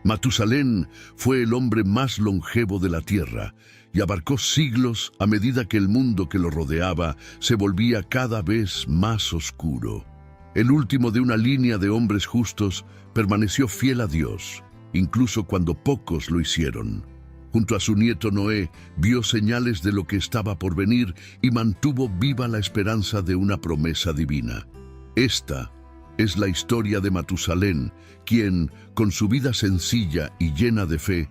Matusalén fue el hombre más longevo de la tierra y abarcó siglos a medida que el mundo que lo rodeaba se volvía cada vez más oscuro. El último de una línea de hombres justos permaneció fiel a Dios, incluso cuando pocos lo hicieron. Junto a su nieto Noé, vio señales de lo que estaba por venir y mantuvo viva la esperanza de una promesa divina. Esta es la historia de Matusalén, quien, con su vida sencilla y llena de fe,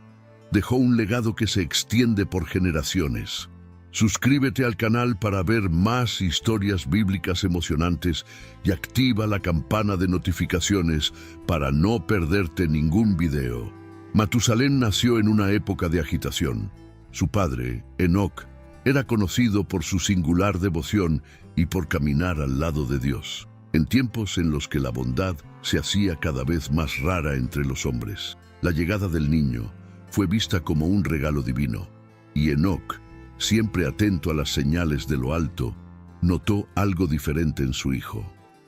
dejó un legado que se extiende por generaciones. Suscríbete al canal para ver más historias bíblicas emocionantes y activa la campana de notificaciones para no perderte ningún video. Matusalén nació en una época de agitación. Su padre, Enoc, era conocido por su singular devoción y por caminar al lado de Dios, en tiempos en los que la bondad se hacía cada vez más rara entre los hombres. La llegada del niño fue vista como un regalo divino, y Enoc, siempre atento a las señales de lo alto, notó algo diferente en su hijo.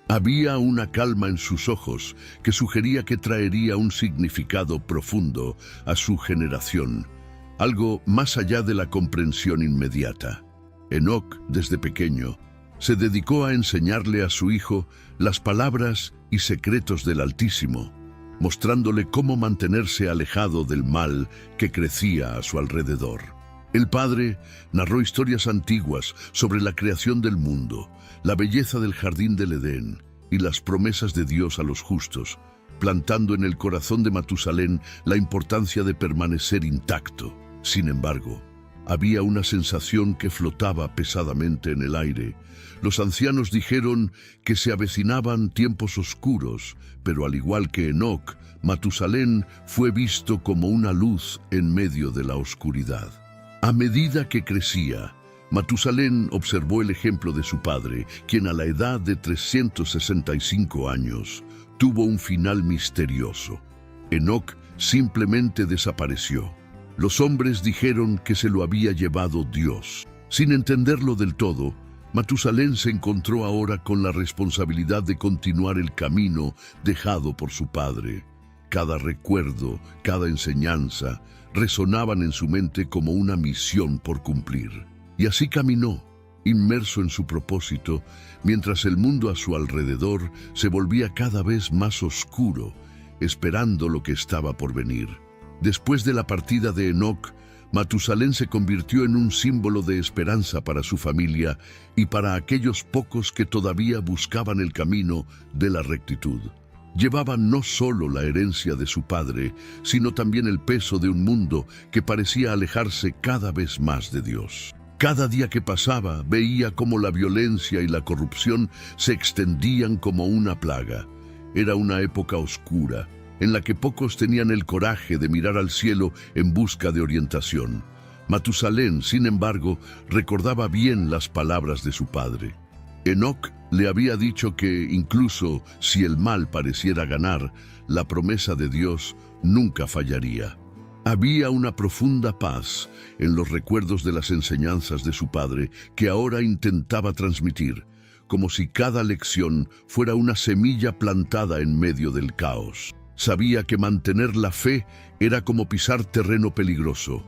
Había una calma en sus ojos que sugería que traería un significado profundo a su generación, algo más allá de la comprensión inmediata. Enoc, desde pequeño, se dedicó a enseñarle a su hijo las palabras y secretos del Altísimo, mostrándole cómo mantenerse alejado del mal que crecía a su alrededor. El padre narró historias antiguas sobre la creación del mundo, la belleza del jardín del Edén y las promesas de Dios a los justos, plantando en el corazón de Matusalén la importancia de permanecer intacto. Sin embargo, había una sensación que flotaba pesadamente en el aire. Los ancianos dijeron que se avecinaban tiempos oscuros, pero al igual que Enoc, Matusalén fue visto como una luz en medio de la oscuridad. A medida que crecía, Matusalén observó el ejemplo de su padre, quien a la edad de 365 años tuvo un final misterioso. Enoc simplemente desapareció. Los hombres dijeron que se lo había llevado Dios. Sin entenderlo del todo, Matusalén se encontró ahora con la responsabilidad de continuar el camino dejado por su padre. Cada recuerdo, cada enseñanza, resonaban en su mente como una misión por cumplir. Y así caminó, inmerso en su propósito, mientras el mundo a su alrededor se volvía cada vez más oscuro, esperando lo que estaba por venir. Después de la partida de Enoc, Matusalén se convirtió en un símbolo de esperanza para su familia y para aquellos pocos que todavía buscaban el camino de la rectitud. Llevaba no solo la herencia de su padre, sino también el peso de un mundo que parecía alejarse cada vez más de Dios. Cada día que pasaba, veía cómo la violencia y la corrupción se extendían como una plaga. Era una época oscura, en la que pocos tenían el coraje de mirar al cielo en busca de orientación. Matusalén, sin embargo, recordaba bien las palabras de su padre. Enoc le había dicho que, incluso si el mal pareciera ganar, la promesa de Dios nunca fallaría. Había una profunda paz en los recuerdos de las enseñanzas de su padre que ahora intentaba transmitir, como si cada lección fuera una semilla plantada en medio del caos. Sabía que mantener la fe era como pisar terreno peligroso,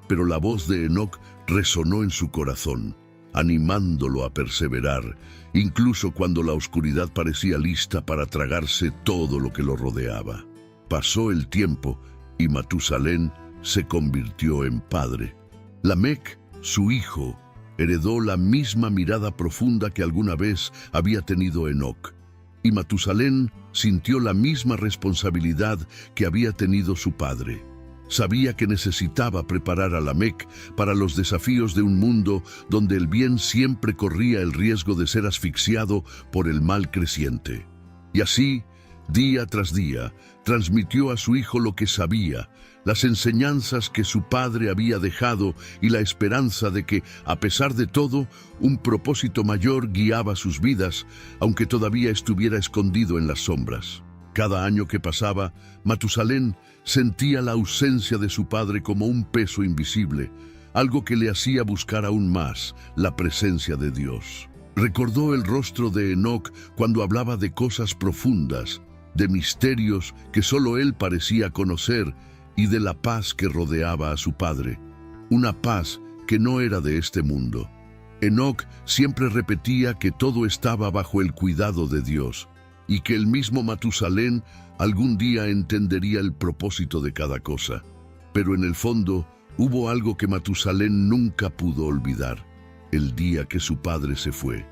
pero la voz de Enoc resonó en su corazón, animándolo a perseverar, incluso cuando la oscuridad parecía lista para tragarse todo lo que lo rodeaba. Pasó el tiempo y Matusalén se convirtió en padre. Lamec, su hijo, heredó la misma mirada profunda que alguna vez había tenido Enoc, y Matusalén sintió la misma responsabilidad que había tenido su padre. Sabía que necesitaba preparar a Lamec para los desafíos de un mundo donde el bien siempre corría el riesgo de ser asfixiado por el mal creciente. Y así, día tras día, transmitió a su hijo lo que sabía, las enseñanzas que su padre había dejado y la esperanza de que, a pesar de todo, un propósito mayor guiaba sus vidas, aunque todavía estuviera escondido en las sombras. Cada año que pasaba, Matusalén sentía la ausencia de su padre como un peso invisible, algo que le hacía buscar aún más la presencia de Dios. Recordó el rostro de Enoc cuando hablaba de cosas profundas, de misterios que solo él parecía conocer, y de la paz que rodeaba a su padre, una paz que no era de este mundo. Enoc siempre repetía que todo estaba bajo el cuidado de Dios y que el mismo Matusalén algún día entendería el propósito de cada cosa. Pero en el fondo hubo algo que Matusalén nunca pudo olvidar: el día que su padre se fue.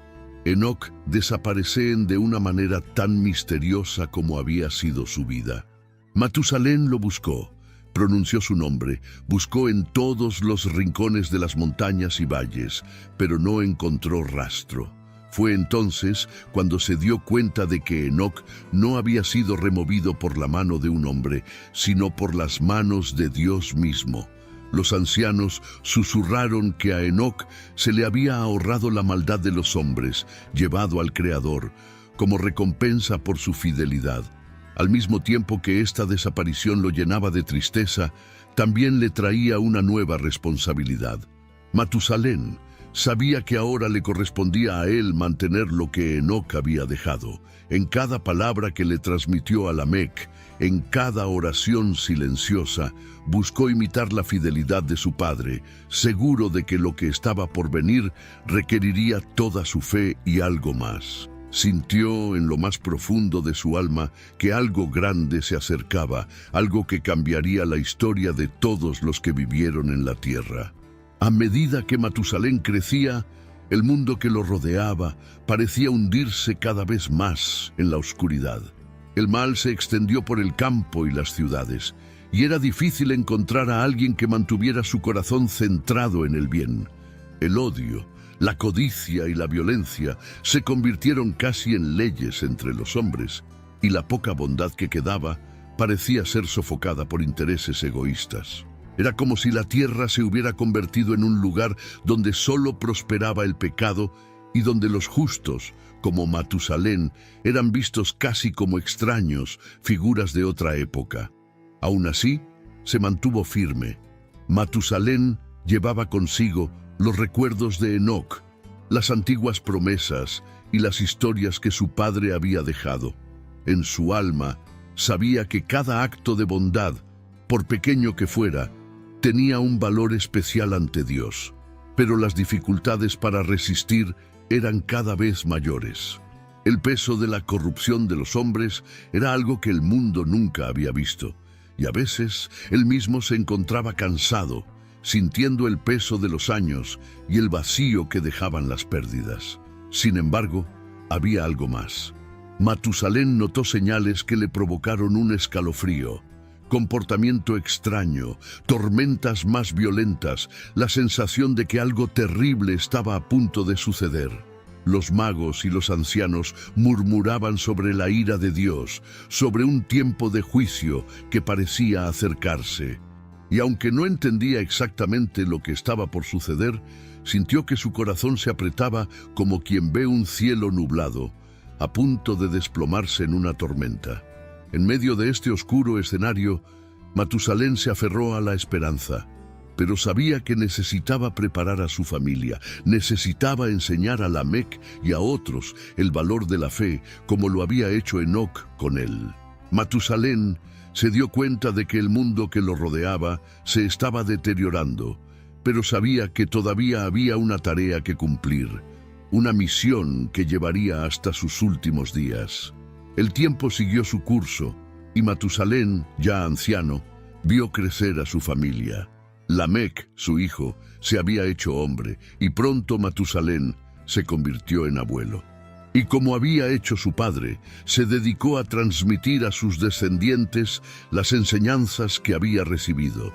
Enoc desapareció de una manera tan misteriosa como había sido su vida. Matusalén lo buscó, pronunció su nombre, buscó en todos los rincones de las montañas y valles, pero no encontró rastro. Fue entonces cuando se dio cuenta de que Enoc no había sido removido por la mano de un hombre, sino por las manos de Dios mismo. Los ancianos susurraron que a Enoc se le había ahorrado la maldad de los hombres, llevado al Creador, como recompensa por su fidelidad. Al mismo tiempo que esta desaparición lo llenaba de tristeza, también le traía una nueva responsabilidad. Matusalén sabía que ahora le correspondía a él mantener lo que Enoc había dejado. En cada palabra que le transmitió a Lamec, en cada oración silenciosa, buscó imitar la fidelidad de su padre, seguro de que lo que estaba por venir requeriría toda su fe y algo más. Sintió en lo más profundo de su alma que algo grande se acercaba, algo que cambiaría la historia de todos los que vivieron en la tierra. A medida que Matusalén crecía, el mundo que lo rodeaba parecía hundirse cada vez más en la oscuridad. El mal se extendió por el campo y las ciudades, y era difícil encontrar a alguien que mantuviera su corazón centrado en el bien. El odio, la codicia y la violencia se convirtieron casi en leyes entre los hombres, y la poca bondad que quedaba parecía ser sofocada por intereses egoístas. Era como si la tierra se hubiera convertido en un lugar donde solo prosperaba el pecado y donde los justos, como Matusalén, eran vistos casi como extraños, figuras de otra época. Aún así, se mantuvo firme. Matusalén llevaba consigo los recuerdos de Enoc, las antiguas promesas y las historias que su padre había dejado. En su alma, sabía que cada acto de bondad, por pequeño que fuera, tenía un valor especial ante Dios. Pero las dificultades para resistir eran cada vez mayores. El peso de la corrupción de los hombres era algo que el mundo nunca había visto, y a veces él mismo se encontraba cansado, sintiendo el peso de los años y el vacío que dejaban las pérdidas. Sin embargo, había algo más. Matusalén notó señales que le provocaron un escalofrío: comportamiento extraño, tormentas más violentas, la sensación de que algo terrible estaba a punto de suceder. Los magos y los ancianos murmuraban sobre la ira de Dios, sobre un tiempo de juicio que parecía acercarse. Y aunque no entendía exactamente lo que estaba por suceder, sintió que su corazón se apretaba como quien ve un cielo nublado, a punto de desplomarse en una tormenta. En medio de este oscuro escenario, Matusalén se aferró a la esperanza, pero sabía que necesitaba preparar a su familia, necesitaba enseñar a Lamec y a otros el valor de la fe, como lo había hecho Enoc con él. Matusalén se dio cuenta de que el mundo que lo rodeaba se estaba deteriorando, pero sabía que todavía había una tarea que cumplir, una misión que llevaría hasta sus últimos días. El tiempo siguió su curso, y Matusalén, ya anciano, vio crecer a su familia. Lamec, su hijo, se había hecho hombre, y pronto Matusalén se convirtió en abuelo. Y como había hecho su padre, se dedicó a transmitir a sus descendientes las enseñanzas que había recibido,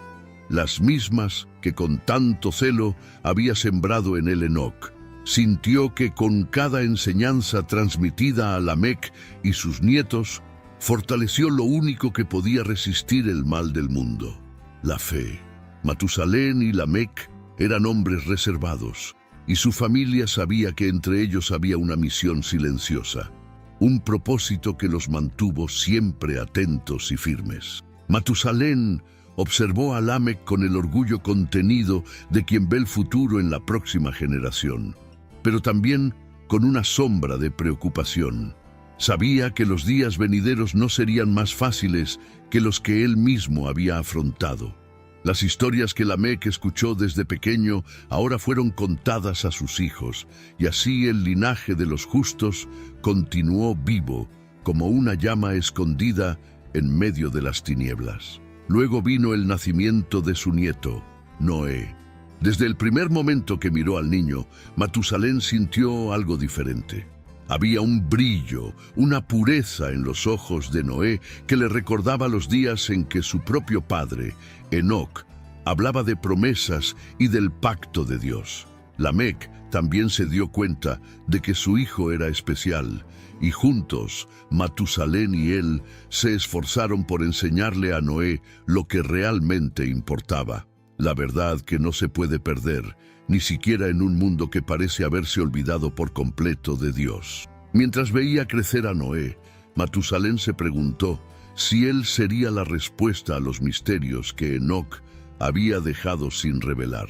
las mismas que con tanto celo había sembrado en él Enoc. Sintió que con cada enseñanza transmitida a Lamec y sus nietos, fortaleció lo único que podía resistir el mal del mundo: la fe. Matusalén y Lamec eran hombres reservados, y su familia sabía que entre ellos había una misión silenciosa, un propósito que los mantuvo siempre atentos y firmes. Matusalén observó a Lamec con el orgullo contenido de quien ve el futuro en la próxima generación, pero también con una sombra de preocupación. Sabía que los días venideros no serían más fáciles que los que él mismo había afrontado. Las historias que Lamec escuchó desde pequeño ahora fueron contadas a sus hijos, y así el linaje de los justos continuó vivo, como una llama escondida en medio de las tinieblas. Luego vino el nacimiento de su nieto, Noé. Desde el primer momento que miró al niño, Matusalén sintió algo diferente. Había un brillo, una pureza en los ojos de Noé que le recordaba los días en que su propio padre, Enoc, hablaba de promesas y del pacto de Dios. Lamec también se dio cuenta de que su hijo era especial, y juntos, Matusalén y él se esforzaron por enseñarle a Noé lo que realmente importaba. La verdad que no se puede perder, ni siquiera en un mundo que parece haberse olvidado por completo de Dios. Mientras veía crecer a Noé, Matusalén se preguntó si él sería la respuesta a los misterios que Enoc había dejado sin revelar.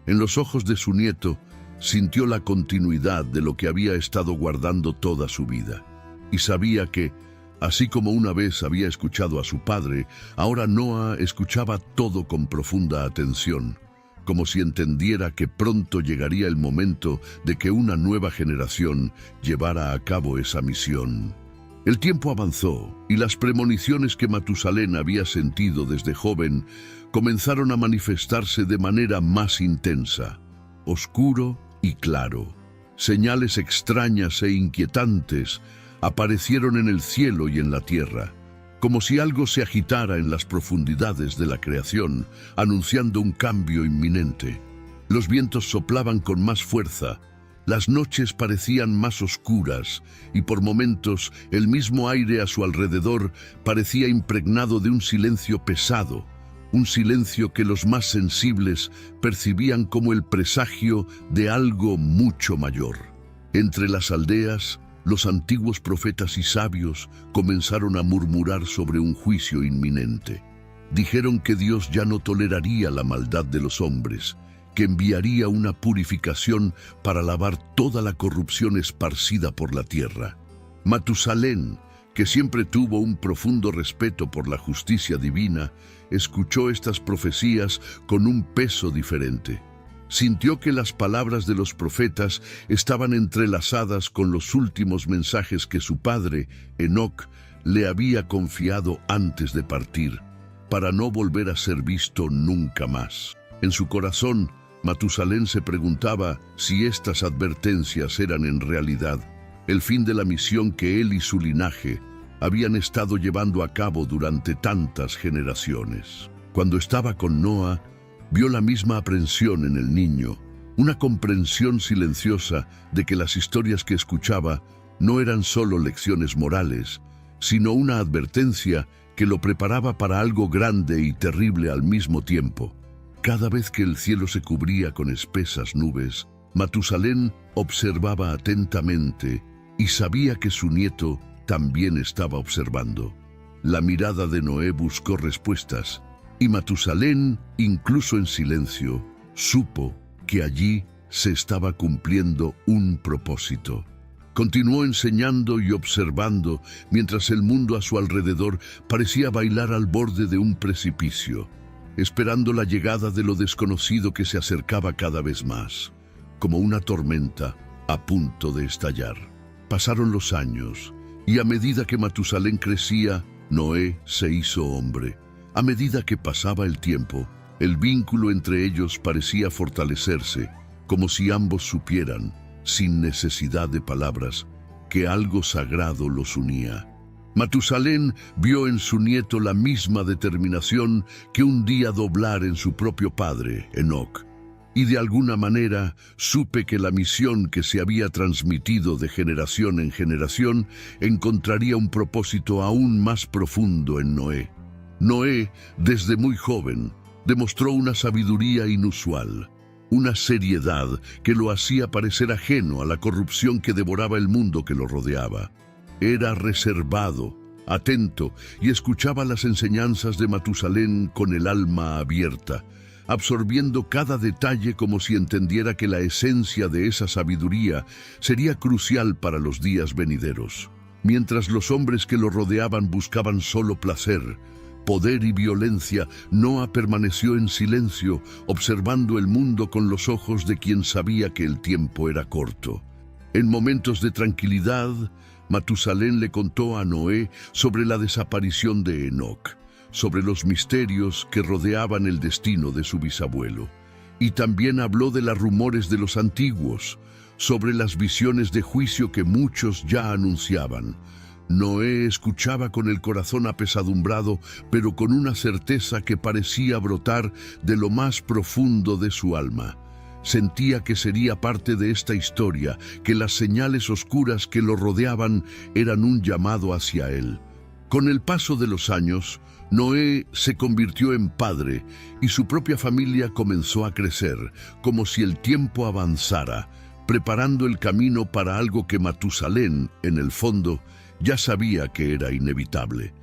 En los ojos de su nieto, sintió la continuidad de lo que había estado guardando toda su vida. Y sabía que, así como una vez había escuchado a su padre, ahora Noah escuchaba todo con profunda atención, como si entendiera que pronto llegaría el momento de que una nueva generación llevara a cabo esa misión. El tiempo avanzó y las premoniciones que Matusalén había sentido desde joven comenzaron a manifestarse de manera más intensa, oscuro y claro. Señales extrañas e inquietantes aparecieron en el cielo y en la tierra, como si algo se agitara en las profundidades de la creación, anunciando un cambio inminente. Los vientos soplaban con más fuerza, las noches parecían más oscuras y por momentos el mismo aire a su alrededor parecía impregnado de un silencio pesado, un silencio que los más sensibles percibían como el presagio de algo mucho mayor. Entre las aldeas, los antiguos profetas y sabios comenzaron a murmurar sobre un juicio inminente. Dijeron que Dios ya no toleraría la maldad de los hombres, que enviaría una purificación para lavar toda la corrupción esparcida por la tierra. Matusalén, que siempre tuvo un profundo respeto por la justicia divina, escuchó estas profecías con un peso diferente. Sintió que las palabras de los profetas estaban entrelazadas con los últimos mensajes que su padre, Enoc, le había confiado antes de partir, para no volver a ser visto nunca más. En su corazón, Matusalén se preguntaba si estas advertencias eran en realidad el fin de la misión que él y su linaje habían estado llevando a cabo durante tantas generaciones. Cuando estaba con Noah, vio la misma aprensión en el niño, una comprensión silenciosa de que las historias que escuchaba no eran solo lecciones morales, sino una advertencia que lo preparaba para algo grande y terrible al mismo tiempo. Cada vez que el cielo se cubría con espesas nubes, Matusalén observaba atentamente y sabía que su nieto también estaba observando. La mirada de Noé buscó respuestas, y Matusalén, incluso en silencio, supo que allí se estaba cumpliendo un propósito. Continuó enseñando y observando mientras el mundo a su alrededor parecía bailar al borde de un precipicio, esperando la llegada de lo desconocido que se acercaba cada vez más, como una tormenta a punto de estallar. Pasaron los años, y a medida que Matusalén crecía, Noé se hizo hombre. A medida que pasaba el tiempo, el vínculo entre ellos parecía fortalecerse, como si ambos supieran, sin necesidad de palabras, que algo sagrado los unía. Matusalén vio en su nieto la misma determinación que un día doblar en su propio padre, Enoc, y de alguna manera supe que la misión que se había transmitido de generación en generación encontraría un propósito aún más profundo en Noé. Noé, desde muy joven, demostró una sabiduría inusual, una seriedad que lo hacía parecer ajeno a la corrupción que devoraba el mundo que lo rodeaba. Era reservado, atento y escuchaba las enseñanzas de Matusalén con el alma abierta, absorbiendo cada detalle como si entendiera que la esencia de esa sabiduría sería crucial para los días venideros. Mientras los hombres que lo rodeaban buscaban solo placer, poder y violencia, Noa permaneció en silencio, observando el mundo con los ojos de quien sabía que el tiempo era corto. En momentos de tranquilidad, Matusalén le contó a Noé sobre la desaparición de Enoc, sobre los misterios que rodeaban el destino de su bisabuelo. Y también habló de los rumores de los antiguos, sobre las visiones de juicio que muchos ya anunciaban. Noé escuchaba con el corazón apesadumbrado, pero con una certeza que parecía brotar de lo más profundo de su alma. Sentía que sería parte de esta historia, que las señales oscuras que lo rodeaban eran un llamado hacia él. Con el paso de los años, Noé se convirtió en padre y su propia familia comenzó a crecer, como si el tiempo avanzara, preparando el camino para algo que Matusalén, en el fondo, ya sabía que era inevitable.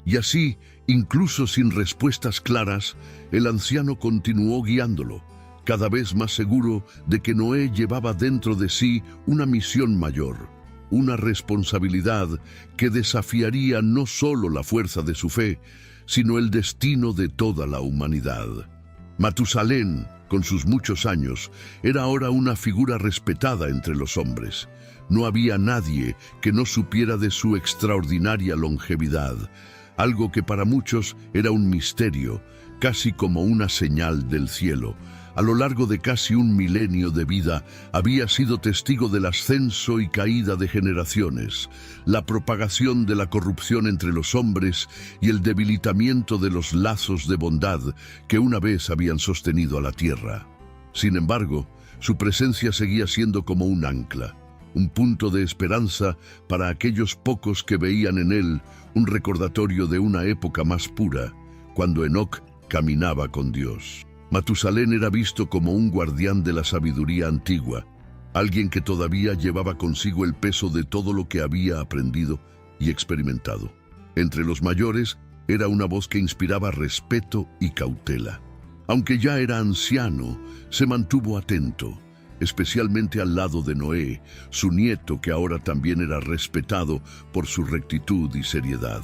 Y así, incluso sin respuestas claras, el anciano continuó guiándolo, cada vez más seguro de que Noé llevaba dentro de sí una misión mayor, una responsabilidad que desafiaría no solo la fuerza de su fe, sino el destino de toda la humanidad. Matusalén, con sus muchos años, era ahora una figura respetada entre los hombres. No había nadie que no supiera de su extraordinaria longevidad, algo que para muchos era un misterio, casi como una señal del cielo. A lo largo de casi un milenio de vida, había sido testigo del ascenso y caída de generaciones, la propagación de la corrupción entre los hombres y el debilitamiento de los lazos de bondad que una vez habían sostenido a la tierra. Sin embargo, su presencia seguía siendo como un ancla, un punto de esperanza para aquellos pocos que veían en él un recordatorio de una época más pura, cuando Enoc caminaba con Dios. Matusalén era visto como un guardián de la sabiduría antigua, alguien que todavía llevaba consigo el peso de todo lo que había aprendido y experimentado. Entre los mayores, era una voz que inspiraba respeto y cautela. Aunque ya era anciano, se mantuvo atento, especialmente al lado de Noé, su nieto, que ahora también era respetado por su rectitud y seriedad.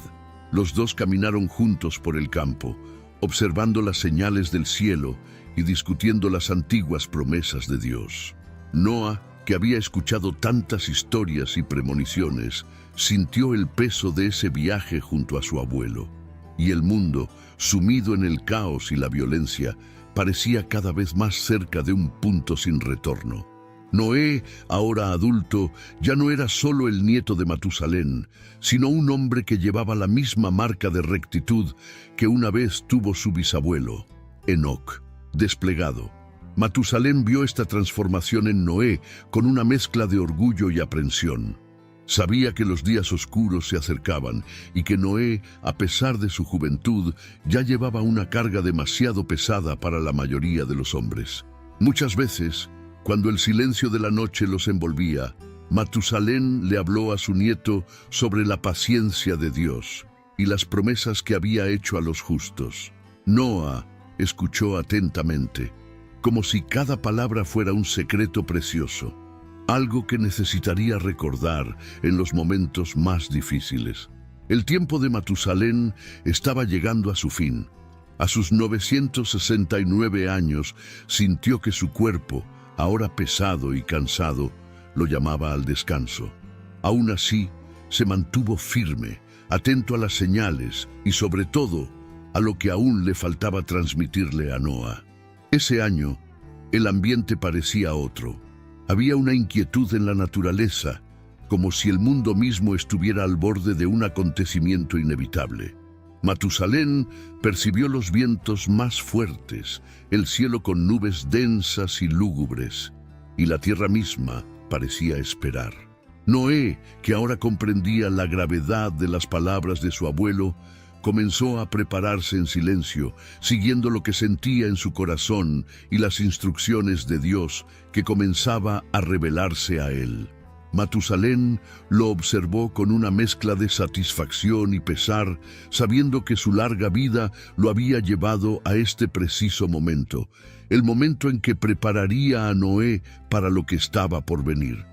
Los dos caminaron juntos por el campo, observando las señales del cielo y discutiendo las antiguas promesas de Dios. Noa, que había escuchado tantas historias y premoniciones, sintió el peso de ese viaje junto a su abuelo, y el mundo, sumido en el caos y la violencia, parecía cada vez más cerca de un punto sin retorno. Noé, ahora adulto, ya no era solo el nieto de Matusalén, sino un hombre que llevaba la misma marca de rectitud que una vez tuvo su bisabuelo, Enoc, desplegado. Matusalén vio esta transformación en Noé con una mezcla de orgullo y aprensión. Sabía que los días oscuros se acercaban y que Noé, a pesar de su juventud, ya llevaba una carga demasiado pesada para la mayoría de los hombres. Muchas veces, cuando el silencio de la noche los envolvía, Matusalén le habló a su nieto sobre la paciencia de Dios y las promesas que había hecho a los justos. Noa escuchó atentamente, como si cada palabra fuera un secreto precioso, algo que necesitaría recordar en los momentos más difíciles. El tiempo de Matusalén estaba llegando a su fin. A sus 969 años sintió que su cuerpo, ahora pesado y cansado, lo llamaba al descanso. Aún así, se mantuvo firme, atento a las señales y sobre todo a lo que aún le faltaba transmitirle a Noa. Ese año, el ambiente parecía otro. Había una inquietud en la naturaleza, como si el mundo mismo estuviera al borde de un acontecimiento inevitable. Matusalén percibió los vientos más fuertes, el cielo con nubes densas y lúgubres, y la tierra misma parecía esperar. Noé, que ahora comprendía la gravedad de las palabras de su abuelo, comenzó a prepararse en silencio, siguiendo lo que sentía en su corazón y las instrucciones de Dios que comenzaba a revelarse a él. Matusalén lo observó con una mezcla de satisfacción y pesar, sabiendo que su larga vida lo había llevado a este preciso momento, el momento en que prepararía a Noé para lo que estaba por venir.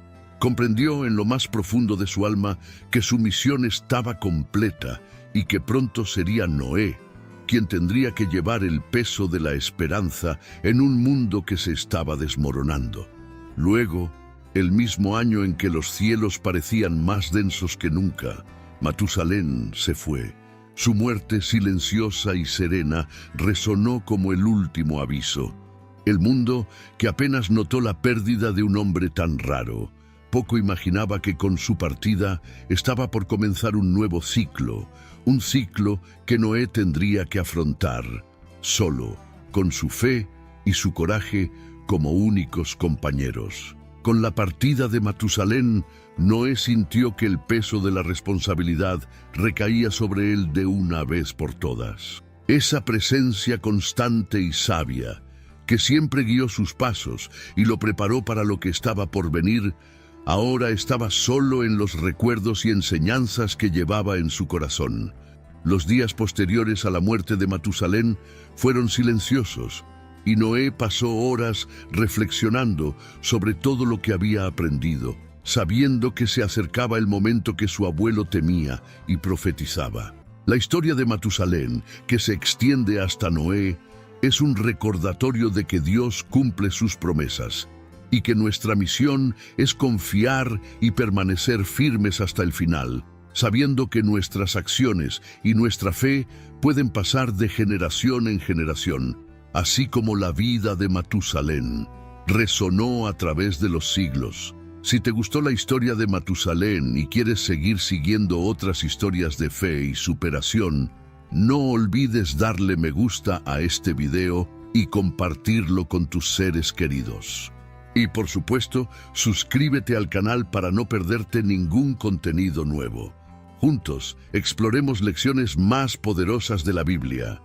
Comprendió en lo más profundo de su alma que su misión estaba completa y que pronto sería Noé quien tendría que llevar el peso de la esperanza en un mundo que se estaba desmoronando. Luego, el mismo año en que los cielos parecían más densos que nunca, Matusalén se fue. Su muerte silenciosa y serena resonó como el último aviso. El mundo, que apenas notó la pérdida de un hombre tan raro, poco imaginaba que con su partida estaba por comenzar un nuevo ciclo, un ciclo que Noé tendría que afrontar, solo, con su fe y su coraje como únicos compañeros. Con la partida de Matusalén, Noé sintió que el peso de la responsabilidad recaía sobre él de una vez por todas. Esa presencia constante y sabia, que siempre guió sus pasos y lo preparó para lo que estaba por venir, ahora estaba solo en los recuerdos y enseñanzas que llevaba en su corazón. Los días posteriores a la muerte de Matusalén fueron silenciosos, y Noé pasó horas reflexionando sobre todo lo que había aprendido, sabiendo que se acercaba el momento que su abuelo temía y profetizaba. La historia de Matusalén, que se extiende hasta Noé, es un recordatorio de que Dios cumple sus promesas y que nuestra misión es confiar y permanecer firmes hasta el final, sabiendo que nuestras acciones y nuestra fe pueden pasar de generación en generación, así como la vida de Matusalén resonó a través de los siglos. Si te gustó la historia de Matusalén y quieres seguir siguiendo otras historias de fe y superación, no olvides darle me gusta a este video y compartirlo con tus seres queridos. Y por supuesto, suscríbete al canal para no perderte ningún contenido nuevo. Juntos, exploremos lecciones más poderosas de la Biblia.